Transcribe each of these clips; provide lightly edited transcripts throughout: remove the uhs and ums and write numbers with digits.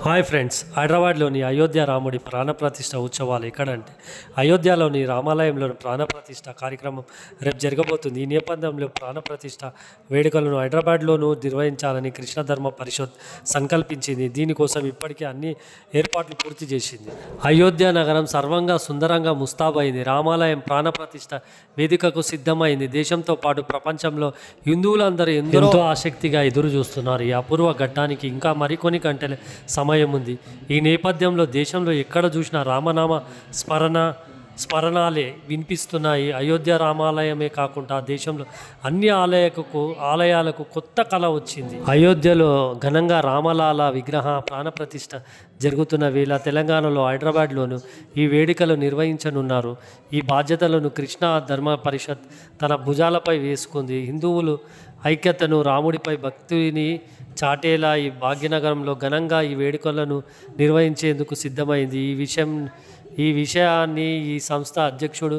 Hi friends, హైదరాబాద్లోని అయోధ్య రాముడి ప్రాణప్రతిష్ఠ ఉత్సవాలు ఎక్కడంటే అయోధ్యలోని రామాలయంలోని ప్రాణప్రతిష్ఠ కార్యక్రమం రేపు జరగబోతుంది. ఈ నేపథ్యంలో ప్రాణప్రతిష్ఠ వేడుకలను హైదరాబాద్లోనూ నిర్వహించాలని కృష్ణ ధర్మ పరిషత్ సంకల్పించింది. దీనికోసం ఇప్పటికే అన్ని ఏర్పాట్లు పూర్తి చేసింది. అయోధ్య నగరం సర్వంగా సుందరంగా ముస్తాబైంది. రామాలయం ప్రాణప్రతిష్ఠ వేదికకు సిద్ధమైంది. దేశంతో పాటు ప్రపంచంలో హిందువులందరూ ఎంతో ఆసక్తిగా ఎదురు చూస్తున్నారు. ఈ అపూర్వ ఘట్టానికి ఇంకా మరికొన్ని గంటల సమయం ఉంది. ఈ నేపథ్యంలో దేశంలో ఎక్కడ చూసినా రామనామ స్మరణాలే వినిపిస్తున్నాయి. అయోధ్య రామాలయమే కాకుండా దేశంలో అన్ని ఆలయాలకు కొత్త కళ వచ్చింది. అయోధ్యలో ఘనంగా రామలాల విగ్రహ ప్రాణప్రతిష్ఠ జరుగుతున్న వేళ తెలంగాణలో హైదరాబాద్లోను ఈ వేడుకలు నిర్వహించనున్నారు. ఈ బాధ్యతలను కృష్ణ ధర్మ పరిషత్ తన భుజాలపై వేసుకుంది. హిందువులు ఐక్యతను, రాముడిపై భక్తిని చాటేలా ఈ భాగ్యనగరంలో ఘనంగా ఈ వేడుకలను నిర్వహించేందుకు సిద్ధమైంది. ఈ విషయాన్ని ఈ సంస్థ అధ్యక్షుడు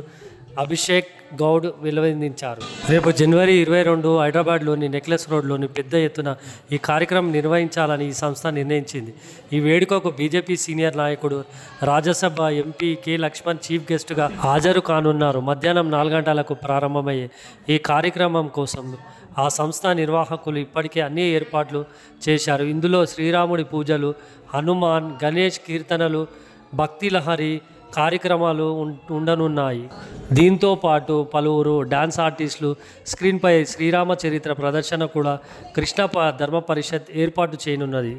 అభిషేక్ గౌడ్ వెలువరించారు. రేపు జనవరి 22 హైదరాబాద్లోని నెక్లెస్ రోడ్లోని పెద్ద ఎత్తున ఈ కార్యక్రమం నిర్వహించాలని ఈ సంస్థ నిర్ణయించింది. ఈ వేడుకకు బీజేపీ సీనియర్ నాయకుడు, Rajya Sabha MP K Lakshman chief గెస్ట్గా హాజరు కానున్నారు. మధ్యాహ్నం 4 గంటలకు ప్రారంభమయ్యే ఈ కార్యక్రమం కోసం ఆ సంస్థ నిర్వాహకులు ఇప్పటికే అన్ని ఏర్పాట్లు చేశారు. ఇందులో శ్రీరాముడి పూజలు, హనుమాన్, గణేష్ కీర్తనలు, భక్తి లహరి కార్యక్రమాలు ఉండనున్నాయి. దీంతో పాటు పలువురు డాన్స్ ఆర్టిస్టులు స్క్రీన్పై శ్రీరామ చరిత్ర ప్రదర్శన కూడా కృష్ణ ధర్మ పరిషత్ ఏర్పాటు చేయనున్నది.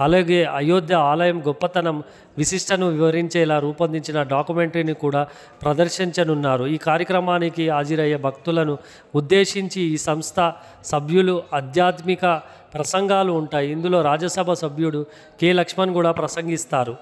అలాగే అయోధ్య ఆలయం గొప్పతనం, విశిష్టను వివరించేలా రూపొందించిన డాక్యుమెంటరీని కూడా ప్రదర్శించనున్నారు. ఈ కార్యక్రమానికి హాజరయ్యే భక్తులను ఉద్దేశించి ఈ సంస్థ సభ్యులు ఆధ్యాత్మిక ప్రసంగాలు ఉంటాయి. ఇందులో రాజ్యసభ సభ్యుడు కె లక్ష్మణ్ కూడా ప్రసంగిస్తారు.